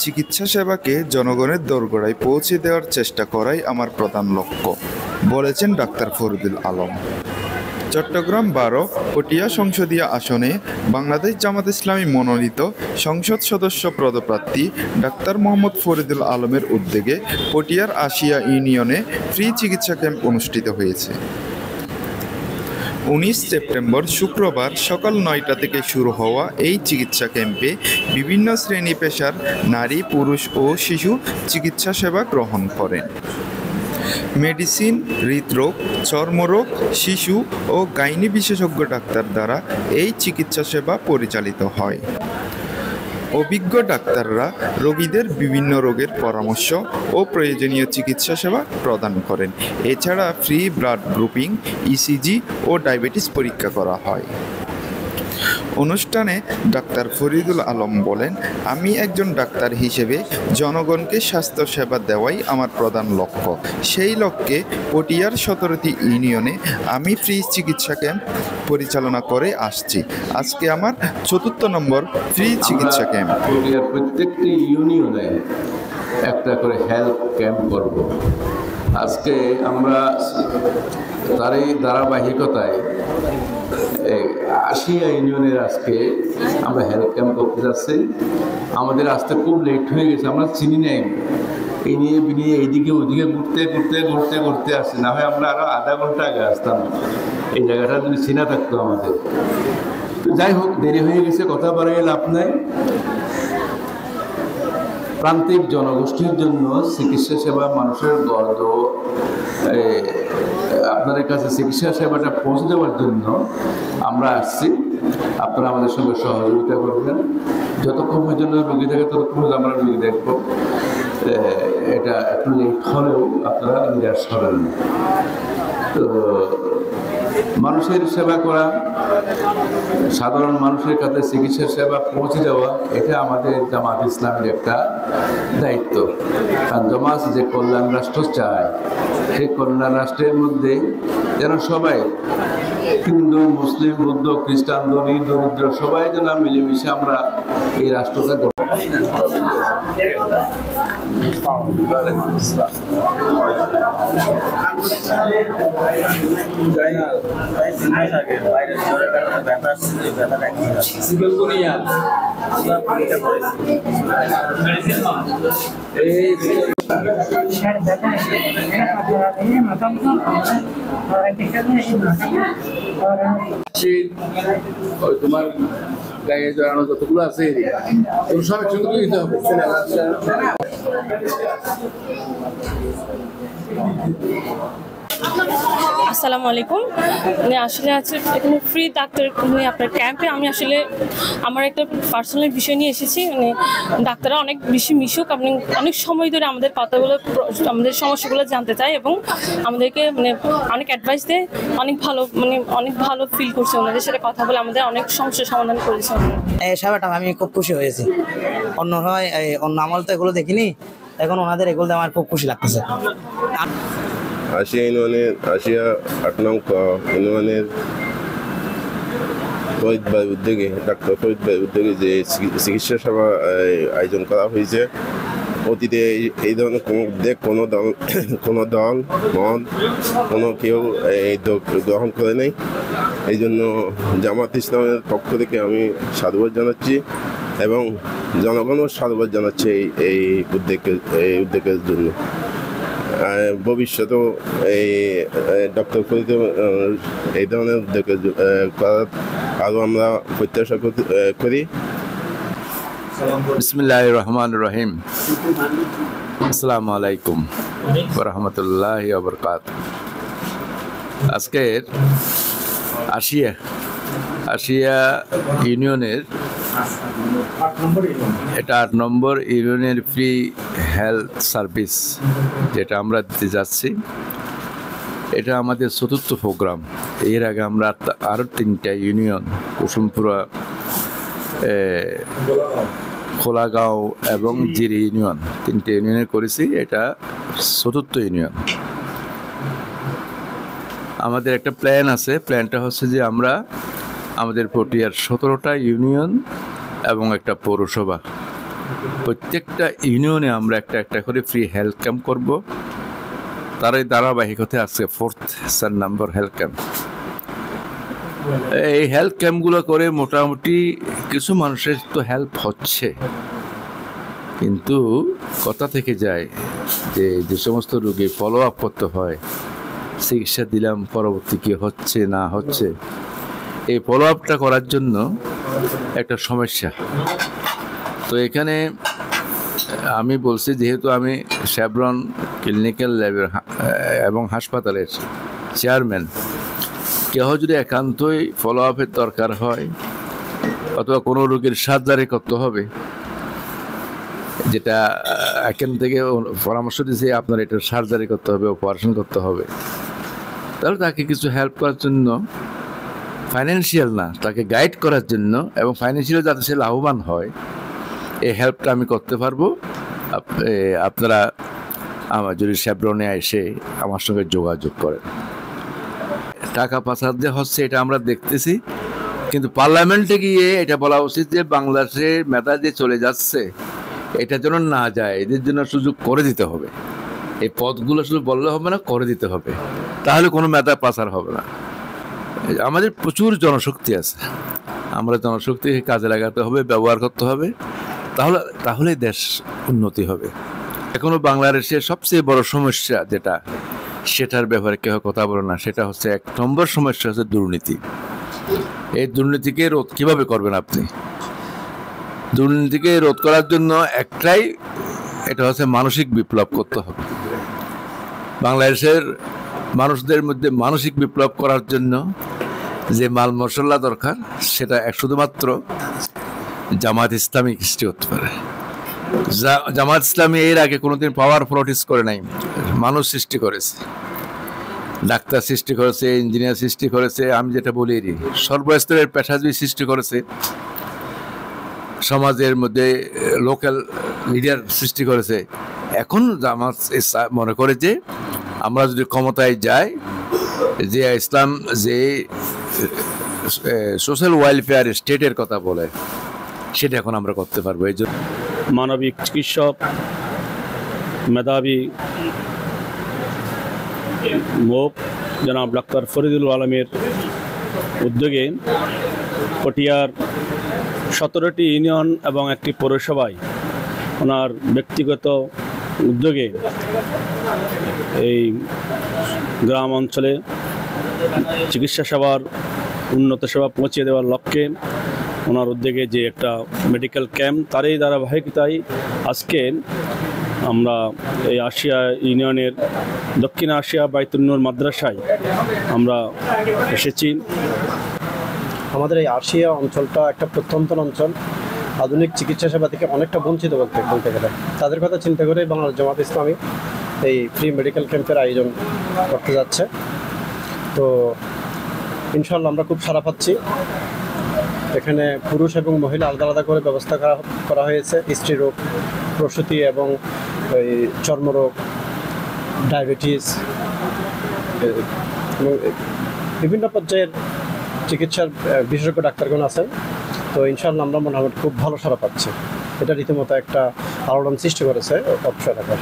চিকিৎসা সেবাকে জনগণের দোরগোড়ায় পৌঁছে দেওয়ার চেষ্টা করাই আমার প্রধান লক্ষ্য, বলেছেন ডাক্তার ফরিদুল আলম। চট্টগ্রাম 12 পটিয়া সংসদীয় আসনে বাংলাদেশ জামাত ইসলামী মনোনীত সংসদ সদস্য পদপ্রার্থী ডাক্তার মোহাম্মদ ফরিদুল আলমের উদ্যোগে পটিয়ার আশিয়া ইউনিয়নে ফ্রি চিকিৎসা ক্যাম্প অনুষ্ঠিত হয়েছে। 19 সেপ্টেম্বর শুক্রবার সকাল 9টা থেকে শুরু হওয়া এই চিকিৎসা ক্যাম্পে বিভিন্ন শ্রেণী পেশার নারী, পুরুষ ও শিশু চিকিৎসা সেবা গ্রহণ করেন। মেডিসিন, হৃদরোগ, চর্মরোগ, শিশু ও গাইনি বিশেষজ্ঞ ডাক্তার দ্বারা এই চিকিৎসা সেবা পরিচালিত হয়। অভিজ্ঞ ডাক্তাররা রোগীদের বিভিন্ন রোগের পরামর্শ ও প্রয়োজনীয় চিকিৎসা সেবা প্রদান করেন। এছাড়া ফ্রি ব্লাড গ্রুপিং, ইসিজি ও ডায়াবেটিস পরীক্ষা করা হয়। অনুষ্ঠানে ডাক্তার ফরিদুল আলম বলেন, আমি একজন ডাক্তার হিসেবে জনগণকে স্বাস্থ্য সেবা দেওয়াই আমার প্রধান লক্ষ্য। সেই লক্ষ্যে পটিয়ার 17টি ইউনিয়নে আমি ফ্রি চিকিৎসা ক্যাম্প পরিচালনা করে আসছি। আজকে আমার 4র্থ নম্বর ফ্রি চিকিৎসা ক্যাম্প। পটিয়ার প্রত্যেকটি ইউনিয়নে একটা করে হেলথ ক্যাম্প করব। আজকে আমরা তারই ধারাবাহিকতায় আশিয়া ইউনিয়নের আজকে আমরা হেলথ ক্যাম্প করতে যাচ্ছি। আমাদের আসতে খুব লেট হয়ে গেছে, আমরা চিনি নাই, এই নিয়ে বিনিয়ে এইদিকে ওইদিকে ঘুরতে আসছি। না হয় আমরা আরও আধা ঘন্টা আগে আসতাম, এই জায়গাটা যদি চিনা থাকতো আমাদের। যাই হোক, দেরি হয়ে গেছে, কথা বাড়াই লাভ নাই। প্রান্তিক জনগোষ্ঠীর জন্য চিকিৎসা সেবা মানুষের গর্দ আপনাদের কাছে চিকিৎসা সেবাটা পৌঁছে দেওয়ার জন্য আমরা আসছি। আপনারা আমাদের সঙ্গে সহযোগিতা করবেন। যতক্ষণ পর্যন্ত রোগী থাকে ততক্ষণ আমরা রোগী দেখব। এটা একটু লেট হলেও আপনারা নিরাশ হবেন। তো মানুষের সেবা করা, সাধারণ মানুষের কাছে চিকিৎসা সেবা পৌঁছে দেওয়া, এটা আমাদের জামাত ইসলামের একটা দায়িত্ব। কারণ জামাত যে কল্যাণ রাষ্ট্র চায়, সেই কল্যাণ রাষ্ট্রের মধ্যে যেন সবাই, হিন্দু, মুসলিম, বৌদ্ধ, খ্রিস্টান, ধনী দরিদ্র সবাই যেন মিলেমিশে আমরা এই রাষ্ট্রটা গঠন। তোমার গায়ে জড়ানো যতগুলো আছে সব একসঙ্গে দিতে হবে। আসসালামু আলাইকুম। আসলে আছে এখানে ফ্রি ডাক্তার আপনার ক্যাম্পে আমি আসলে আমার একটা পার্সোনাল বিষয় নিয়ে এসেছি। ডাক্তাররা অনেক বেশি মিশুক, আপনি অনেক সময় ধরে আমাদের কথাগুলো, আমাদের সমস্যাগুলো জানতে চায় এবং আমাদেরকে অনেক অ্যাডভাইস দেয়। অনেক ভালো ফিল করছে ওনাদের সাথে কথা বলে, আমাদের অনেক সমস্যার সমাধান করেছে। এই সেবাটা আমি খুব খুশি হয়েছি। অন্য আমল তো এগুলো দেখিনি, এখন ওনাদের এগুলো আমার খুব খুশি লাগতেছে। আশিয়া 8 নং ইউনিয়নের ফরিদ ভাই উদ্যোগে, ডাক্তার ফরিদ ভাই উদ্যোগে যে চিকিৎসা সেবা আয়োজন করা হয়েছে, অতীতে এই ধরনের কোনো দল মন কোনো কেউ এই গ্রহণ করে নেই। এই জন্য জামাত ইসলামের পক্ষ থেকে আমি সাধুবাদ জানাচ্ছি এবং জনগণও সাধুবাদ জানাচ্ছে এই উদ্যোগের জন্য। ভবিষ্যতেও এই ডক্টর ফরিদ এই ধরনের উদ্যোগ করার আরও আমরা প্রত্যাশা করি। বিসমিল্লাহির রহমানির রহিম। আসসালামু আলাইকুম ওয়া রাহমাতুল্লাহি ওয়া বারাকাতুহু। আজকের আশিয়া ইউনিয়নের এটা 8 নম্বর ইউনিয়নের ফ্রি হেলথ সার্ভিস যেটা আমরা দিতে যাচ্ছি, এটা আমাদের 4র্থ প্রোগ্রাম। এর আগে আমরা আরও 3টা ইউনিয়ন, কুসুমপুরা, খোলাগাঁও এবং জিরি ইউনিয়ন, 3টে ইউনিয়নে করেছি। এটা 4র্থ ইউনিয়ন। আমাদের একটা প্ল্যান আছে। প্ল্যানটা হচ্ছে যে আমরা আমাদের পটিয়ার 17টা ইউনিয়ন এবং একটা পৌরসভা প্রত্যেকটা ইউনিয়নে আমরা একটা একটা করে ফ্রি হেলথ ক্যাম্প করব। তার এই ধারাবাহিকতায় আজকে 4th নম্বর হেলথ ক্যাম্প। এই হেলথ ক্যাম্পগুলো করে মোটামুটি কিছু মানুষের তো হেল্প হচ্ছে, কিন্তু কথা থেকে যায় যে যে সমস্ত রোগী ফলো আপ করতে হয়, চিকিৎসা দিলাম পরবর্তী কি হচ্ছে না হচ্ছে, এই ফলো আপটা করার জন্য একটা সমস্যা। তো এখানে আমি বলছি, যেহেতু আমি শেভরন ক্লিনিক্যাল ল্যাবের এবং হাসপাতালের চেয়ারম্যান, কেউ যদি একান্তই ফলো আপের দরকার হয় অথবা কোনো রোগীর সার্জারি করতে হবে, যেটা এখান থেকে পরামর্শ দিয়েছে আপনার এটা সার্জারি করতে হবে, অপারেশন করতে হবে, তাহলে তাকে কিছু হেল্প করার জন্য, ফাইন্যান্সিয়াল না, তাকে গাইড করার জন্য এবং ফাইন্যান্সিয়াল যাতে সে লাভবান হয়, এই হেল্পটা আমি করতে পারবো। আপনারা আমার যদি শেভরনে এসে আমার সঙ্গে যোগাযোগ করেন। টাকা পাচার যে হচ্ছে এটা আমরা দেখতেছি, কিন্তু পার্লামেন্টে গিয়ে এটা বলা উচিত যে বাংলাদেশের মেধা যে চলে যাচ্ছে এটা যেন না যায়, এদের জন্য সুযোগ করে দিতে হবে। এই পদগুলো শুধু বললে হবে না, করে দিতে হবে, তাহলে কোনো মেধা পাচার হবে না। আমাদের প্রচুর জনশক্তি আছে, আমরা জনশক্তি কাজে লাগাতে হবে, ব্যবহার করতে হবে, তাহলে দেশ উন্নতি হবে। এখনো বাংলাদেশের সবচেয়ে বড় সমস্যা যেটা, সেটার ব্যাপারে কেউ কথা বলে না, সেটা হচ্ছে 1 নম্বর সমস্যা হচ্ছে দুর্নীতি। এই দুর্নীতিকে রোধ কিভাবে করবেন আপনি? দুর্নীতিকে রোধ করার জন্য একটাই, এটা হচ্ছে মানসিক বিপ্লব করতে হবে। বাংলাদেশের মানুষদের মধ্যে মানসিক বিপ্লব করার জন্য যে মাল মশলা দরকার, সেটা শুধুমাত্র জামাত ইসলামী সৃষ্টি করতে পারে। জামাত ইসলামী এর আগে কোনোদিন পাওয়ার পলিটিক্স করে নাই, মানুষ সৃষ্টি করেছে, ডাক্তার সৃষ্টি করেছে, ইঞ্জিনিয়ার সৃষ্টি করেছে, আমি যেটা বলি সর্বস্তরের পেশাজীবী সৃষ্টি করেছে, সমাজের মধ্যে লোকাল লিডার সৃষ্টি করেছে। এখন জামাত মনে করে যে আমরা যদি ক্ষমতায় যাই, যে ইসলাম যে সোশ্যাল ওয়েলফেয়ার স্টেটের কথা বলে, সেটা এখন আমরা করতে পারবো। এই জন্য মানবিক চিকিৎসক, মেধাবী মুখ জনাব ডাক্তার ফরিদুল আলমের উদ্যোগে পটিয়ার 17টি ইউনিয়ন এবং একটি পৌরসভায় ওনার ব্যক্তিগত উদ্যোগে এই গ্রাম অঞ্চলে চিকিৎসা সেবার উন্নত সেবা পৌঁছে দেওয়ার লক্ষ্যে ওনার উদ্যোগে যে একটা মেডিকেল ক্যাম্প, তারই ধারাবাহিকতায় আজকে আমরা এই আশিয়া ইউনিয়নের দক্ষিণ আশিয়া বাইতুন নূর মাদ্রাসায় আমরা এসেছি। আমাদের এই আশিয়া অঞ্চলটা একটা প্রত্যন্ত অঞ্চল, আধুনিক চিকিৎসা সেবা থেকে অনেকটা বঞ্চিত বলতে গেলে। তাদের কথা চিন্তা করে বাংলাদেশ জামাত ইসলামী এই ফ্রি মেডিকেল ক্যাম্পের আয়োজন করতে যাচ্ছে। তো ইনশাল্লাহ আমরা খুব সাড়া পাচ্ছি। এখানে পুরুষ এবং মহিলা আলাদা আলাদা করে ব্যবস্থা করা হয়েছে। স্ত্রী রোগ, প্রসূতি এবং ওই চর্মরোগ, ডায়াবেটিস এবং বিভিন্ন পর্যায়ের চিকিৎসার বিশেষজ্ঞ ডাক্তারগণ আছেন। তো ইনশাআল্লাহ আমরা মোটামুটি খুব ভালো সাড়া পাচ্ছি। এটা রীতিমতো একটা আলোড়ন সৃষ্টি করেছে অবসর এলাকার।